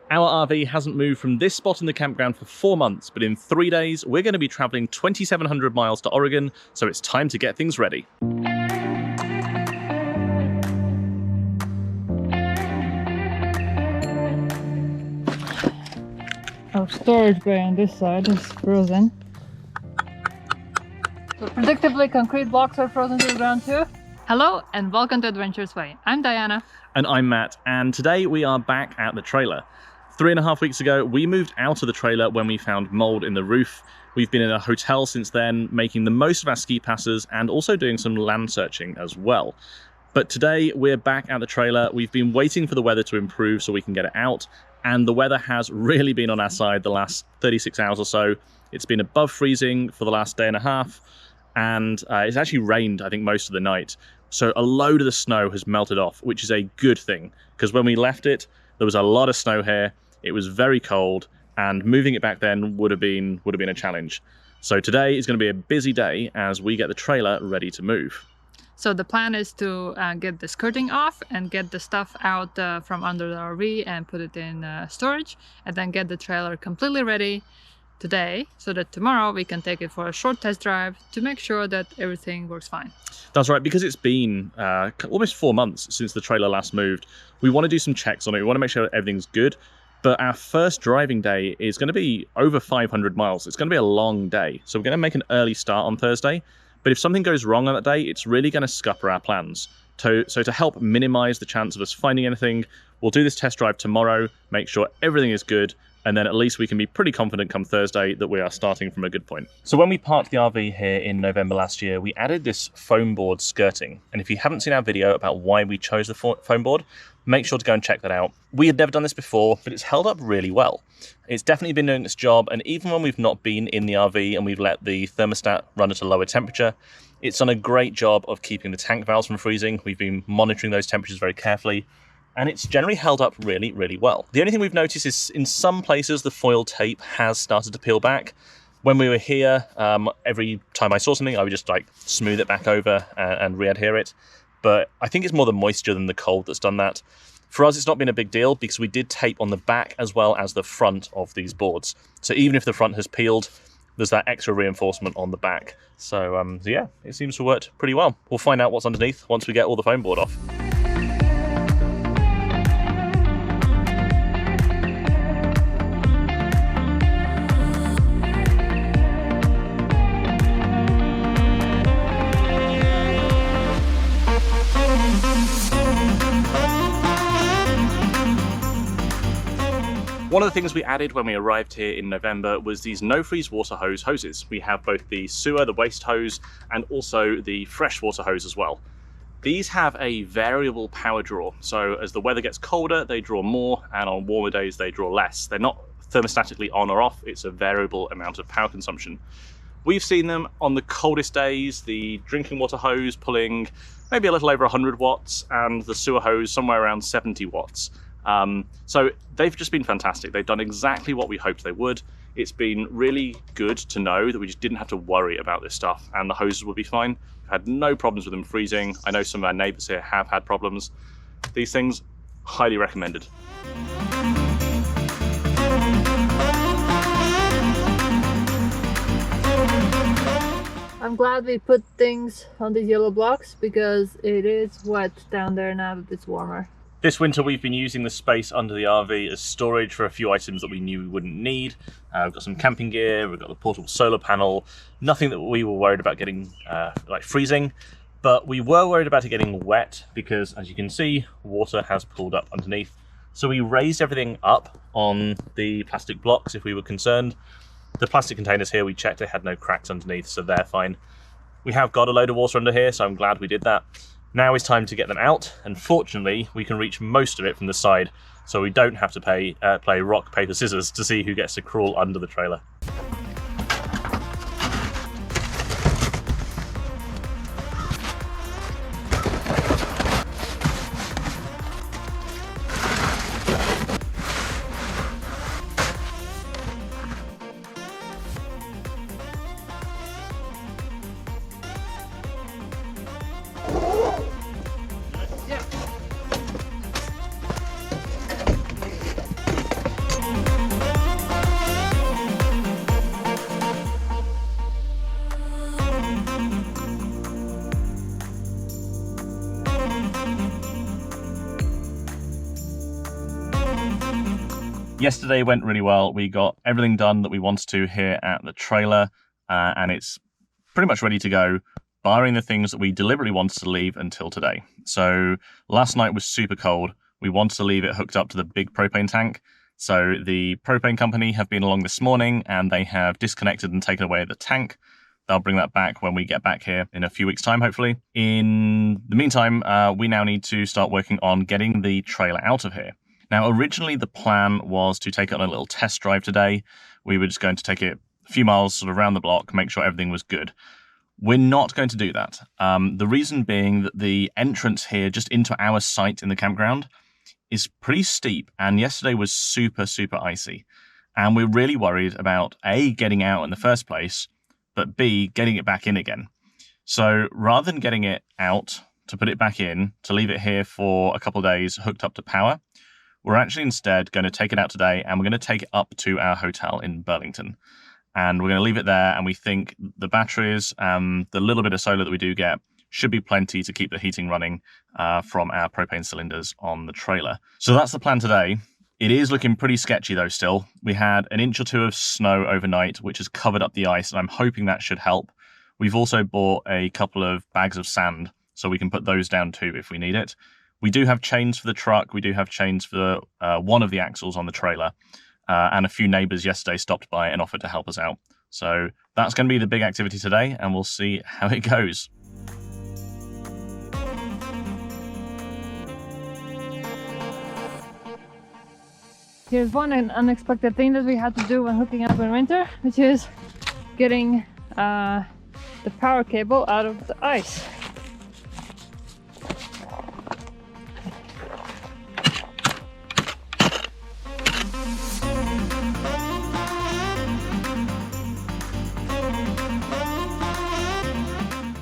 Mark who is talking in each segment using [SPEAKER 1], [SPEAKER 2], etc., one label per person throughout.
[SPEAKER 1] Our RV hasn't moved from this spot in the campground for 4 months, but in 3 days, we're going to be traveling 2,700 miles to Oregon, so it's time to get things ready.
[SPEAKER 2] Our storage bay on this side is frozen. So predictably, concrete blocks are frozen to the ground too. Hello and welcome to Adventurous Way. I'm Diana.
[SPEAKER 1] And I'm Matt, and today we are back at the trailer. 3.5 weeks ago, we moved out of the trailer when we found mold in the roof. We've been in a hotel since then, making the most of our ski passes and also doing some land searching as well. But today we're back at the trailer. We've been waiting for the weather to improve so we can get it out. And the weather has really been on our side the last 36 hours or so. It's been above freezing for the last day and a half. And it's actually rained, I think, most of the night. So a load of the snow has melted off, which is a good thing. Because when we left it, there was a lot of snow here. It was very cold. And moving it back then would have been a challenge. So today is going to be a busy day as we get the trailer ready to move.
[SPEAKER 2] So the plan is to get the skirting off and get the stuff out from under the RV and put it in storage, and then get the trailer completely ready today so that tomorrow we can take it for a short test drive to make sure that everything works fine.
[SPEAKER 1] That's right, because it's been almost 4 months since the trailer last moved. We want to do some checks on it. We want to make sure everything's good. But our first driving day is going to be over 500 miles. It's going to be a long day. So we're going to make an early start on Thursday. But if something goes wrong on that day, it's really going to scupper our plans. So to help minimize the chance of us finding anything, we'll do this test drive tomorrow, make sure everything is good, and then at least we can be pretty confident come Thursday that we are starting from a good point. So when we parked the RV here in November last year, we added this foam board skirting. And if you haven't seen our video about why we chose the foam board, make sure to go and check that out. We had never done this before, but it's held up really well. It's definitely been doing its job, and even when we've not been in the RV and we've let the thermostat run at a lower temperature, it's done a great job of keeping the tank valves from freezing. We've been monitoring those temperatures very carefully, and it's generally held up really, really well. The only thing we've noticed is in some places the foil tape has started to peel back. When we were here, every time I saw something, I would just like smooth it back over and re-adhere it. But I think it's more the moisture than the cold that's done that. For us, it's not been a big deal because we did tape on the back as well as the front of these boards. So even if the front has peeled, there's that extra reinforcement on the back. So yeah, it seems to have worked pretty well. We'll find out what's underneath once we get all the foam board off. One of the things we added when we arrived here in November was these no-freeze water hose hoses. We have both the sewer, the waste hose, and also the freshwater hose as well. These have a variable power draw, so as the weather gets colder, they draw more, and on warmer days, they draw less. They're not thermostatically on or off, it's a variable amount of power consumption. We've seen them on the coldest days, the drinking water hose pulling maybe a little over 100 watts, and the sewer hose somewhere around 70 watts. So they've just been fantastic. They've done exactly what we hoped they would. It's been really good to know that we just didn't have to worry about this stuff and the hoses would be fine. We've had no problems with them freezing. I know some of our neighbors here have had problems. These things, highly recommended.
[SPEAKER 2] I'm glad we put things on these yellow blocks because it is wet down there now that it's warmer.
[SPEAKER 1] This winter we've been using the space under the RV as storage for a few items that we knew we wouldn't need. We've got some camping gear, we've got the portable solar panel, nothing that we were worried about getting like freezing, but we were worried about it getting wet because, as you can see, water has pooled up underneath. So we raised everything up on the plastic blocks if we were concerned. The plastic containers here, we checked, they had no cracks underneath, so they're fine. We have got a load of water under here, so I'm glad we did that. Now is time to get them out, and fortunately we can reach most of it from the side, so we don't have to play rock, paper, scissors to see who gets to crawl under the trailer. Yesterday went really well. We got everything done that we wanted to here at the trailer, and it's pretty much ready to go, barring the things that we deliberately wanted to leave until today. So last night was super cold. We wanted to leave it hooked up to the big propane tank. So the propane company have been along this morning and they have disconnected and taken away the tank. They'll bring that back when we get back here in a few weeks' time, hopefully. In the meantime, we now need to start working on getting the trailer out of here. Now, originally the plan was to take it on a little test drive today. We were just going to take it a few miles sort of around the block, make sure everything was good. We're not going to do that. The reason being that the entrance here just into our site in the campground is pretty steep, and yesterday was super, super icy. And we're really worried about A, getting out in the first place, but B, getting it back in again. So rather than getting it out to put it back in, to leave it here for a couple of days hooked up to power, we're actually instead going to take it out today and we're going to take it up to our hotel in Burlington. And we're going to leave it there, and we think the batteries and the little bit of solar that we do get should be plenty to keep the heating running from our propane cylinders on the trailer. So that's the plan today. It is looking pretty sketchy though still. We had an inch or two of snow overnight, which has covered up the ice, and I'm hoping that should help. We've also bought a couple of bags of sand, so we can put those down too if we need it. We do have chains for the truck. We do have chains for one of the axles on the trailer. And a few neighbours yesterday stopped by and offered to help us out. So that's going to be the big activity today, and we'll see how it goes.
[SPEAKER 2] Here's one unexpected thing that we had to do when hooking up in winter, which is getting the power cable out of the ice.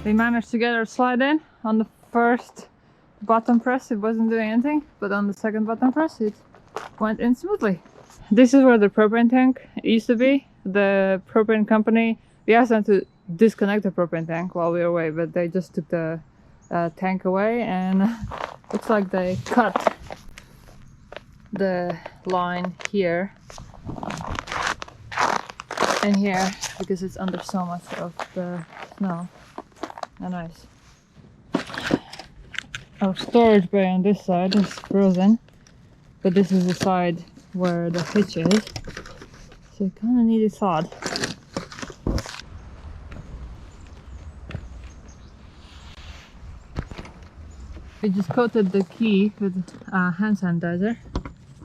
[SPEAKER 2] We managed to get our slide in. On the first button press it wasn't doing anything, but on the second button press it went in smoothly. This is where the propane tank used to be. The propane company, we asked them to disconnect the propane tank while we were away, but they just took the tank away, and looks like they cut the line here and here because it's under so much of the snow and ice. Our storage bay on this side is frozen, but this is the side where the hitch is, so it kind of needed thawed. We just coated the key with hand sanitizer.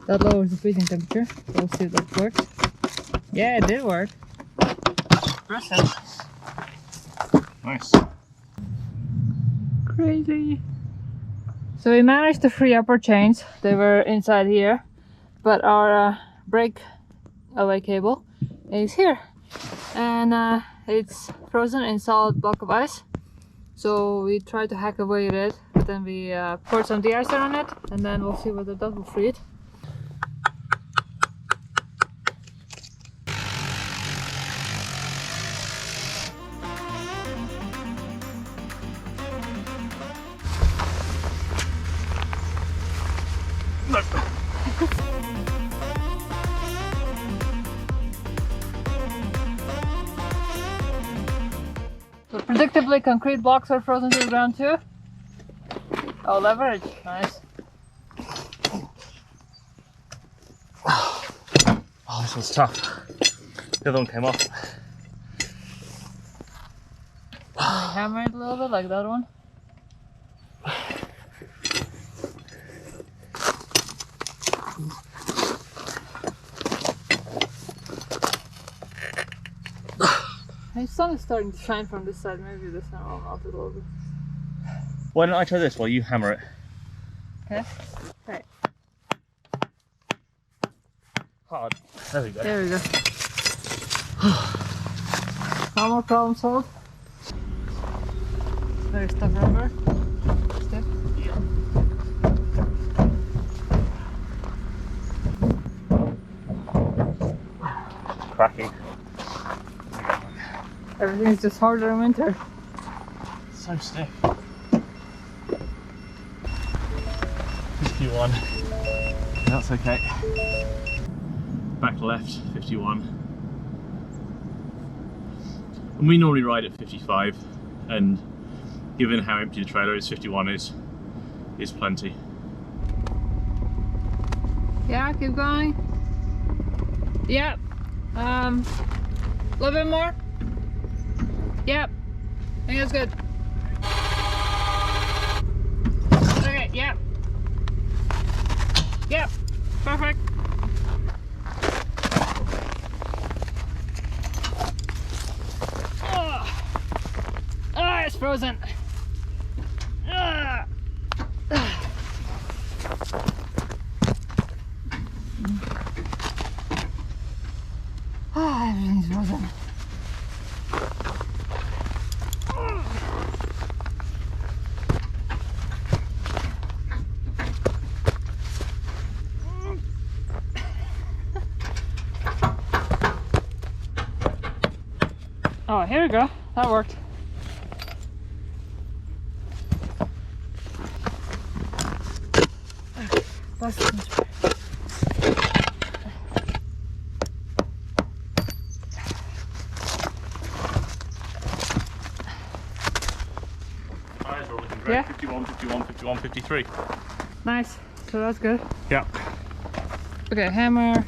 [SPEAKER 2] That lowers the freezing temperature. We'll see if that works. Yeah, it did work. Impressive.
[SPEAKER 1] Nice.
[SPEAKER 2] Crazy. So we managed to free up our chains. They were inside here, but our brake away cable is here, and it's frozen in solid block of ice. So we tried to hack away at it, but then we poured some de-icer on it, and then we'll see whether that will free it. So predictably, concrete blocks are frozen to the ground too. Oh, leverage, nice.
[SPEAKER 1] Oh, this one's tough. The other one came off.
[SPEAKER 2] Can we hammer it a little bit like that one? The sun is starting to shine from this side. Maybe this one will melt it a little bit.
[SPEAKER 1] Why don't I try this while you hammer it?
[SPEAKER 2] Okay. Right.
[SPEAKER 1] Hard. There we go.
[SPEAKER 2] There we go. One more problem solved. Very stiff rubber. Stiff.
[SPEAKER 1] Cracking.
[SPEAKER 2] Everything's just harder in winter.
[SPEAKER 1] So stiff. Risky one. That's okay. Back left, 51. And we normally ride at 55, and given how empty the trailer is, 51 is plenty.
[SPEAKER 2] Yeah, keep going. Yep. A little bit more. Yep. I think that's good. Okay, yep. Yep. Perfect. Ah, it's frozen. Ah. Ah, everything's frozen. Oh, here we go. That worked.
[SPEAKER 1] Tires are all looking great.
[SPEAKER 2] Yeah.
[SPEAKER 1] 51, 51, 51, 53.
[SPEAKER 2] Nice. So that's good.
[SPEAKER 1] Yeah.
[SPEAKER 2] Okay, hammer.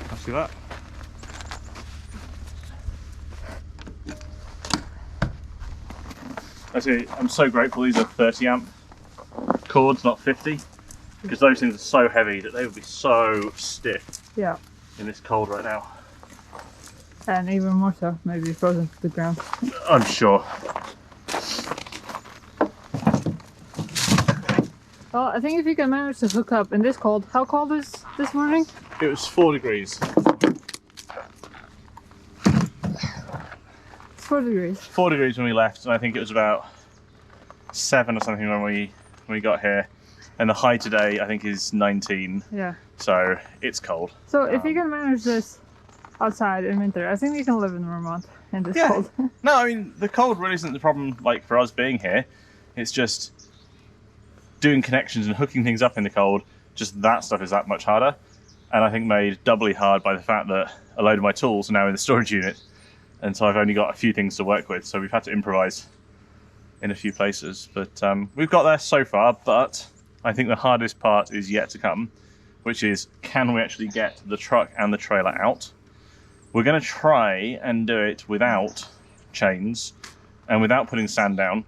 [SPEAKER 1] Let's do that. Actually, I'm so grateful these are 30 amp cords, not 50, because those things are so heavy that they would be so stiff
[SPEAKER 2] Yeah.
[SPEAKER 1] in this cold right now.
[SPEAKER 2] And even more so, maybe frozen to the ground.
[SPEAKER 1] I'm sure.
[SPEAKER 2] Well, I think if you can manage to hook up in this cold, how cold is this morning?
[SPEAKER 1] It was 4 degrees.
[SPEAKER 2] It's 4 degrees.
[SPEAKER 1] 4 degrees when we left, and I think it was about 7 or something when we got here. And the high today, I think, is 19.
[SPEAKER 2] Yeah.
[SPEAKER 1] So it's cold.
[SPEAKER 2] So if you can manage this outside in winter, I think you can live in Vermont in this
[SPEAKER 1] Yeah.
[SPEAKER 2] cold.
[SPEAKER 1] No, I mean, the cold really isn't the problem, like, for us being here. It's just doing connections and hooking things up in the cold. Just that stuff is that much harder. And I think made doubly hard by the fact that a load of my tools are now in the storage unit. And so I've only got a few things to work with. So we've had to improvise in a few places. But we've got there so far. But I think the hardest part is yet to come, which is, can we actually get the truck and the trailer out? We're going to try and do it without chains and without putting sand down,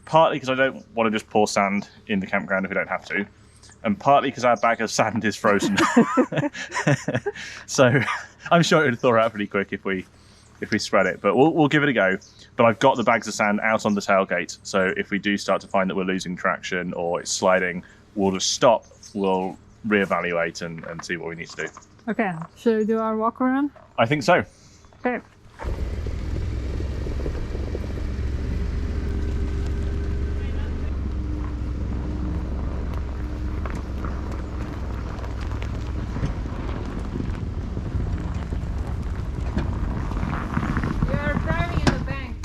[SPEAKER 1] partly because I don't want to just pour sand in the campground if we don't have to, and partly because our bag of sand is frozen. So I'm sure it would thaw out pretty quick if we spread it, but we'll give it a go. But I've got the bags of sand out on the tailgate, so if we do start to find that we're losing traction or it's sliding, we'll just stop, we'll reevaluate and see what we need to do.
[SPEAKER 2] Okay, should we do our walk around?
[SPEAKER 1] I think so.
[SPEAKER 2] Okay. You're driving in the bank.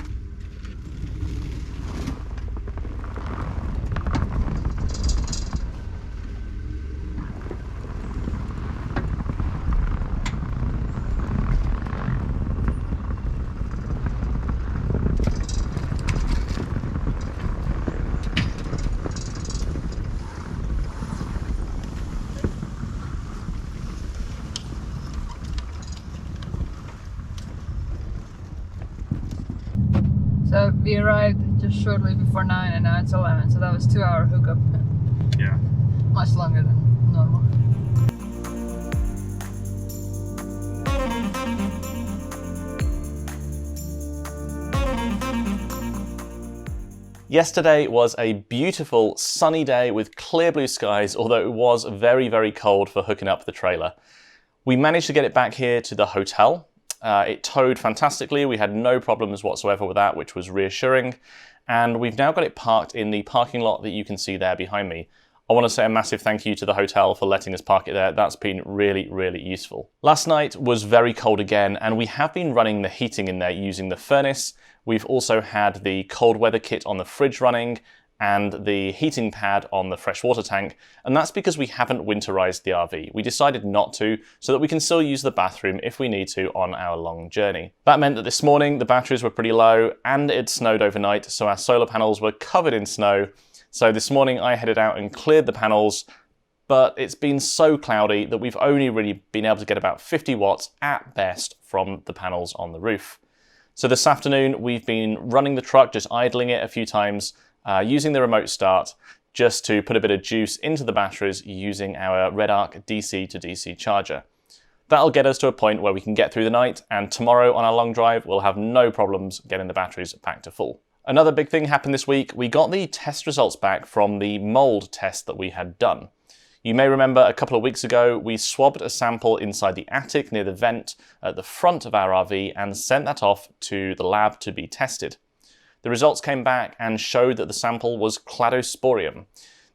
[SPEAKER 2] So we arrived just shortly before 9 and now it's 11, so that was 2-hour hookup.
[SPEAKER 1] Yeah.
[SPEAKER 2] Much longer than normal.
[SPEAKER 1] Yesterday was a beautiful sunny day with clear blue skies, although it was very, very cold for hooking up the trailer. We managed to get it back here to the hotel. It towed fantastically. We had no problems whatsoever with that, which was reassuring. And we've now got it parked in the parking lot that you can see there behind me. I want to say a massive thank you to the hotel for letting us park it there. That's been really, really useful. Last night was very cold again, and we have been running the heating in there using the furnace. We've also had the cold weather kit on the fridge running and the heating pad on the freshwater tank, and that's because we haven't winterized the RV. We decided not to, so that we can still use the bathroom if we need to on our long journey. That meant that this morning the batteries were pretty low and it snowed overnight, so our solar panels were covered in snow. So this morning I headed out and cleared the panels, but it's been so cloudy that we've only really been able to get about 50 watts at best from the panels on the roof. So this afternoon we've been running the truck, just idling it a few times, using the remote start just to put a bit of juice into the batteries using our Red Arc DC to DC charger. That'll get us to a point where we can get through the night, and tomorrow on our long drive we'll have no problems getting the batteries back to full. Another big thing happened this week. We got the test results back from the mold test that we had done. You may remember a couple of weeks ago we swabbed a sample inside the attic near the vent at the front of our RV and sent that off to the lab to be tested. The results came back and showed that the sample was Cladosporium.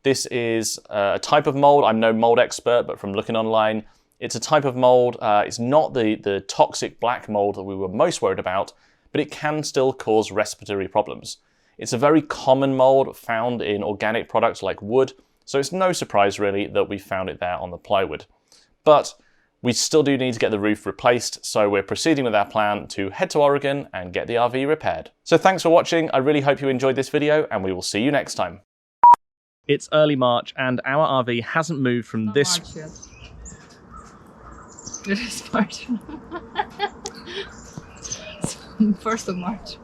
[SPEAKER 1] This is a type of mold. I'm no mold expert, but from looking online, it's a type of mold. It's not the toxic black mold that we were most worried about, but it can still cause respiratory problems. It's a very common mold found in organic products like wood, so it's no surprise really that we found it there on the plywood. But we still do need to get the roof replaced, so we're proceeding with our plan to head to Oregon and get the RV repaired. So thanks for watching. I really hope you enjoyed this video, and we will see you next time. It's early March and our RV hasn't moved from
[SPEAKER 2] Not
[SPEAKER 1] this...
[SPEAKER 2] March yet. It is March. 1st of March.